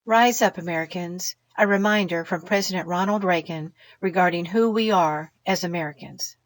Rise up, Americans, a reminder from President Ronald Reagan regarding who we are as Americans.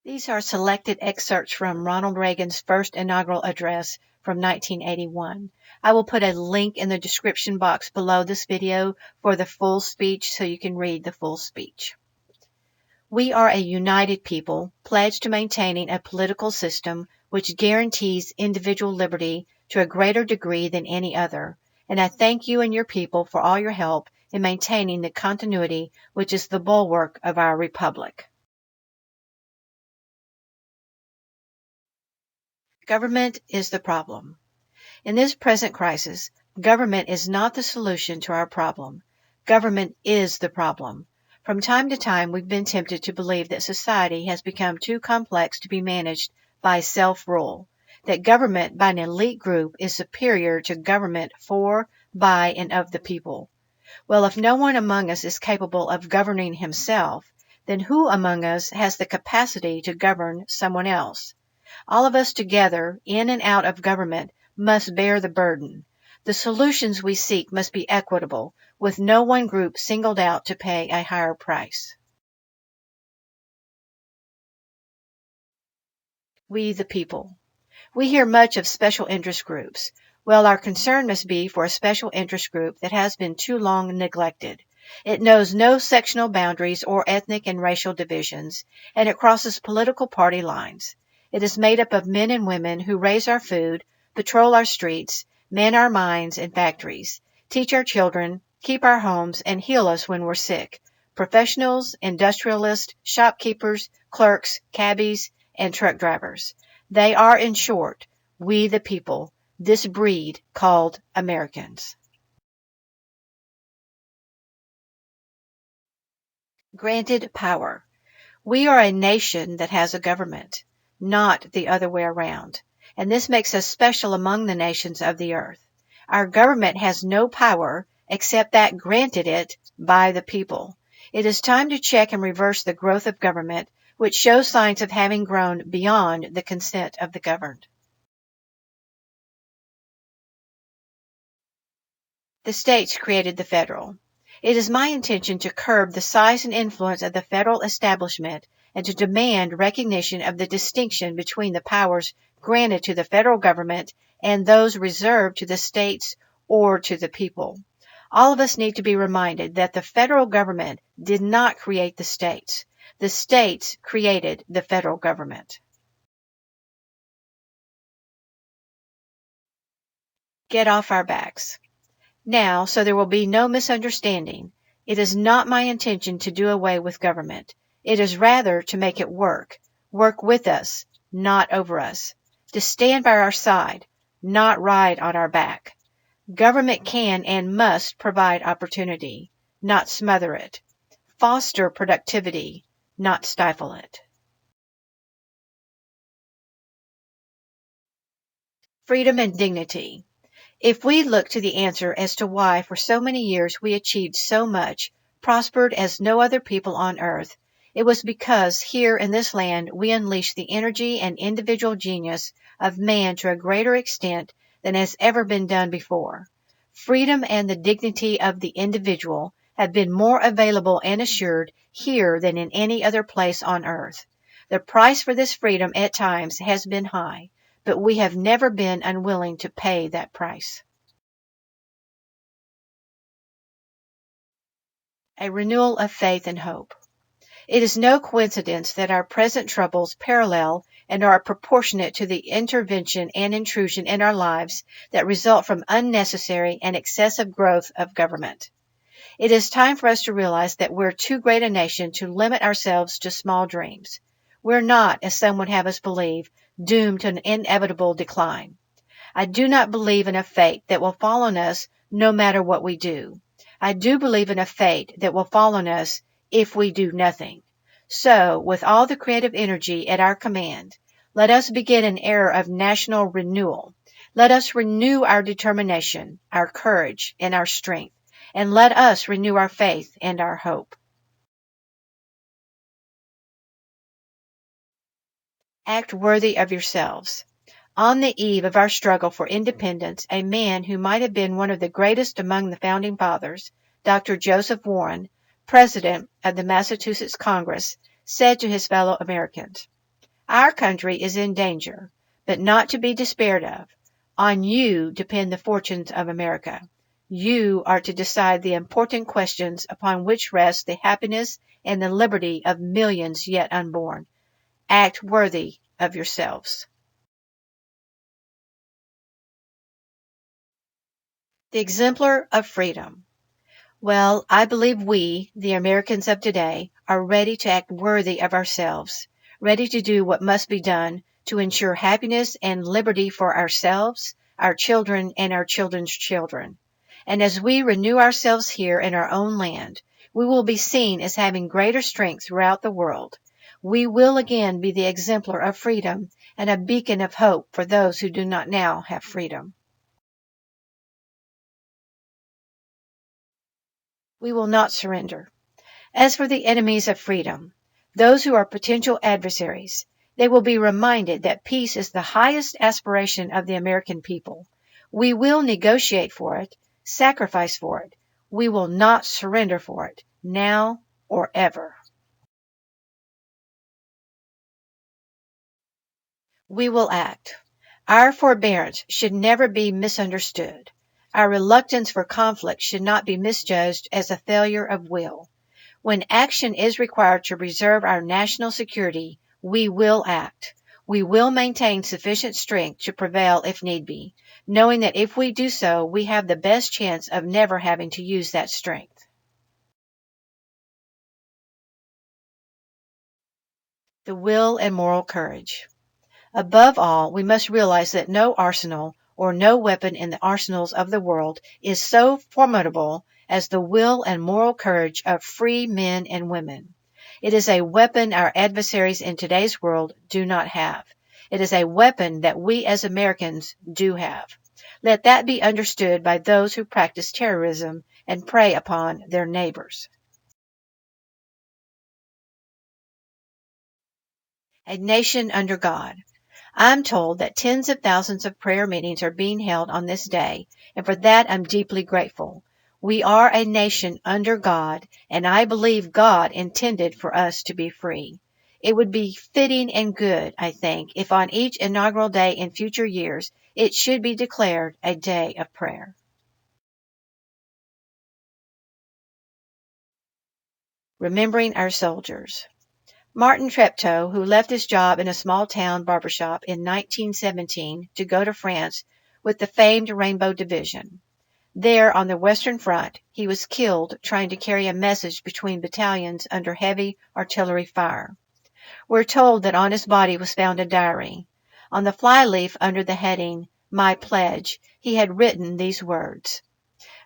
These are selected excerpts from Ronald Reagan's first inaugural address from 1981. I will put a link in the description box below this video for the full speech so you can read the full speech. We are a united people pledged to maintaining a political system which guarantees individual liberty to a greater degree than any other, and I thank you and your people for all your help in maintaining the continuity which is the bulwark of our republic. Government is the problem. In this present crisis, government is not the solution to our problem. Government is the problem. From time to time, we've been tempted to believe that society has become too complex to be managed by self-rule, that government by an elite group is superior to government for, by, and of the people. Well, if no one among us is capable of governing himself, then who among us has the capacity to govern someone else? All of us together, in and out of government, must bear the burden. The solutions we seek must be equitable, with no one group singled out to pay a higher price. We the people. We hear much of special interest groups. Well, our concern must be for a special interest group that has been too long neglected. It knows no sectional boundaries or ethnic and racial divisions, and it crosses political party lines. It is made up of men and women who raise our food, patrol our streets, man our mines and factories, teach our children, keep our homes, and heal us when we're sick. Professionals, industrialists, shopkeepers, clerks, cabbies, and truck drivers. They are, in short, we the people, this breed called Americans. Granted power. We are a nation that has a government, not the other way around, and this makes us special among the nations of the earth. Our government has no power except that granted it by the people. It is time to check and reverse the growth of government, which shows signs of having grown beyond the consent of the governed. The states created the federal. It is my intention to curb the size and influence of the federal establishment and to demand recognition of the distinction between the powers granted to the federal government and those reserved to the states or to the people. All of us need to be reminded that the federal government did not create the states. The states created the federal government. Get off our backs. Now, so there will be no misunderstanding, it is not my intention to do away with government. It is rather to make it work with us, not over us, to stand by our side, not ride on our back. Government can and must provide opportunity, not smother it, foster productivity, not stifle it. Freedom and dignity. If we look to the answer as to why for so many years we achieved so much, prospered as no other people on earth, it was because here in this land we unleashed the energy and individual genius of man to a greater extent than has ever been done before. Freedom and the dignity of the individual have been more available and assured here than in any other place on earth. The price for this freedom at times has been high, but we have never been unwilling to pay that price. A renewal of faith and hope. It is no coincidence that our present troubles parallel and are proportionate to the intervention and intrusion in our lives that result from unnecessary and excessive growth of government. It is time for us to realize that we're too great a nation to limit ourselves to small dreams. We're not, as some would have us believe, doomed to an inevitable decline. I do not believe in a fate that will fall on us no matter what we do. I do believe in a fate that will fall on us if we do nothing. So, with all the creative energy at our command, let us begin an era of national renewal. Let us renew our determination, our courage, and our strength, and let us renew our faith and our hope. Act worthy of yourselves. On the eve of our struggle for independence, a man who might have been one of the greatest among the founding fathers, Dr. Joseph Warren, president of the Massachusetts Congress, said to his fellow Americans, "Our country is in danger, but not to be despaired of. On you depend the fortunes of America. You are to decide the important questions upon which rests the happiness and the liberty of millions yet unborn. Act worthy of yourselves." The Exemplar of Freedom. Well, I believe we, the Americans of today, are ready to act worthy of ourselves, ready to do what must be done to ensure happiness and liberty for ourselves, our children, and our children's children. And as we renew ourselves here in our own land, we will be seen as having greater strength throughout the world. We will again be the exemplar of freedom and a beacon of hope for those who do not now have freedom. We will not surrender. As for the enemies of freedom, those who are potential adversaries, they will be reminded that peace is the highest aspiration of the American people. We will negotiate for it, sacrifice for it. We will not surrender for it, now or ever. We will act. Our forbearance should never be misunderstood. Our reluctance for conflict should not be misjudged as a failure of will. When action is required to preserve our national security, we will act. We will maintain sufficient strength to prevail if need be, knowing that if we do so, we have the best chance of never having to use that strength. The will and moral courage. Above all, we must realize that no arsenal or no weapon in the arsenals of the world is so formidable as the will and moral courage of free men and women. It is a weapon our adversaries in today's world do not have. It is a weapon that we as Americans do have. Let that be understood by those who practice terrorism and prey upon their neighbors. A nation under God. I'm told that tens of thousands of prayer meetings are being held on this day, and for that I'm deeply grateful. We are a nation under God, and I believe God intended for us to be free. It would be fitting and good, I think, if on each inaugural day in future years it should be declared a day of prayer. Remembering our soldiers. Martin Treptow, who left his job in a small-town barbershop in 1917 to go to France with the famed Rainbow Division. There, on the Western Front, he was killed trying to carry a message between battalions under heavy artillery fire. We're told that on his body was found a diary. On the flyleaf under the heading, "My Pledge," he had written these words,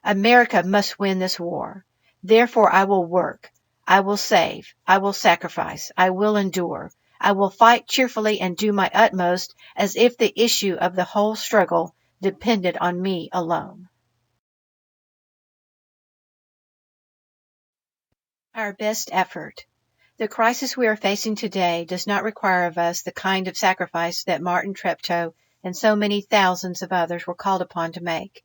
"America must win this war. Therefore I will work. I will save, I will sacrifice, I will endure, I will fight cheerfully and do my utmost as if the issue of the whole struggle depended on me alone." Our best effort. The crisis we are facing today does not require of us the kind of sacrifice that Martin Treptow and so many thousands of others were called upon to make.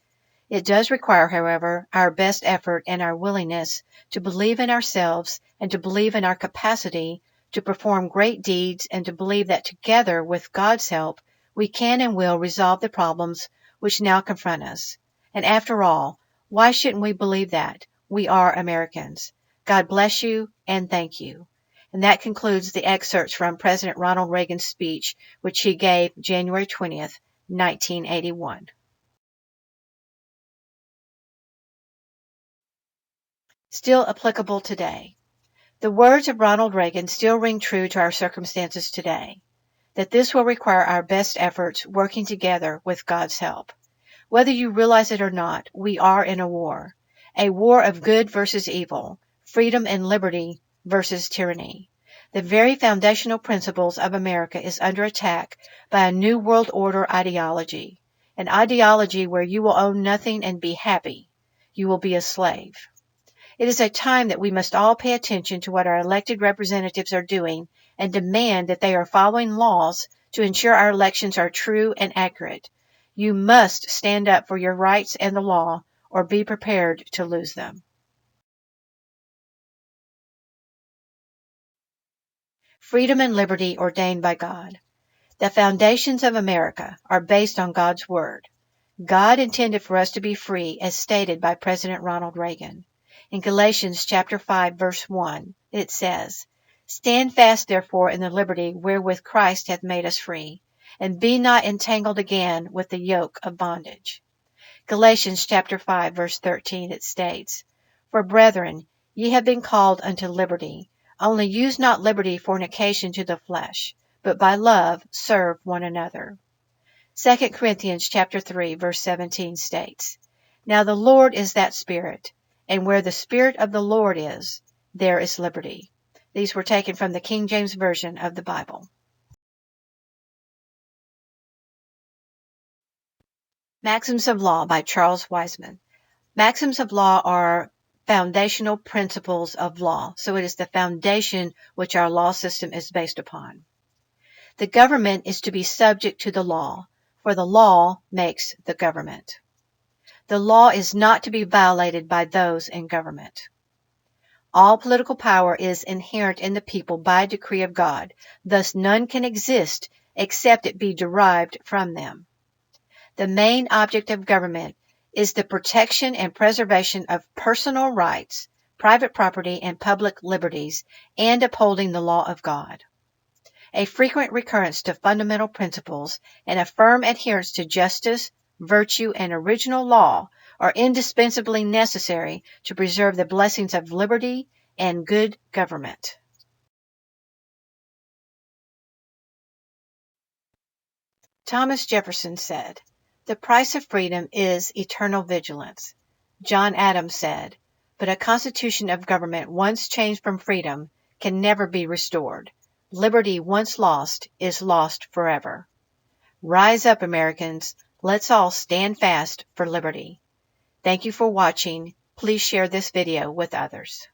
It does require, however, our best effort and our willingness to believe in ourselves and to believe in our capacity to perform great deeds and to believe that together with God's help, we can and will resolve the problems which now confront us. And after all, why shouldn't we believe that? We are Americans. God bless you and thank you. And that concludes the excerpts from President Ronald Reagan's speech, which he gave January 20th, 1981. Still applicable today. The words of Ronald Reagan still ring true to our circumstances today, that this will require our best efforts working together with God's help. Whether you realize it or not, we are in a war of good versus evil, freedom and liberty versus tyranny. The very foundational principles of America is under attack by a new world order ideology, an ideology where you will own nothing and be happy. You will be a slave. It is a time that we must all pay attention to what our elected representatives are doing and demand that they are following laws to ensure our elections are true and accurate. You must stand up for your rights and the law, or be prepared to lose them. Freedom and liberty ordained by God. The foundations of America are based on God's Word. God intended for us to be free, as stated by President Ronald Reagan. In Galatians chapter 5, verse 1, it says, "Stand fast therefore in the liberty wherewith Christ hath made us free, and be not entangled again with the yoke of bondage." Galatians chapter 5, verse 13, it states, "For brethren, ye have been called unto liberty. Only use not liberty for an occasion to the flesh, but by love serve one another." 2 Corinthians chapter 3, verse 17 states, "Now the Lord is that Spirit, and where the Spirit of the Lord is, there is liberty." These were taken from the King James Version of the Bible. Maxims of Law by Charles Weisman. Maxims of law are foundational principles of law, so it is the foundation which our law system is based upon. The government is to be subject to the law, for the law makes the government. The law is not to be violated by those in government. All political power is inherent in the people by decree of God, thus none can exist except it be derived from them. The main object of government is the protection and preservation of personal rights, private property, and public liberties, and upholding the law of God. A frequent recurrence to fundamental principles and a firm adherence to justice, virtue, and original law are indispensably necessary to preserve the blessings of liberty and good government. Thomas Jefferson said, "The price of freedom is eternal vigilance." John Adams said, "But a constitution of government once changed from freedom can never be restored. Liberty once lost is lost forever." Rise up, Americans. Let's all stand fast for liberty. Thank you for watching. Please share this video with others.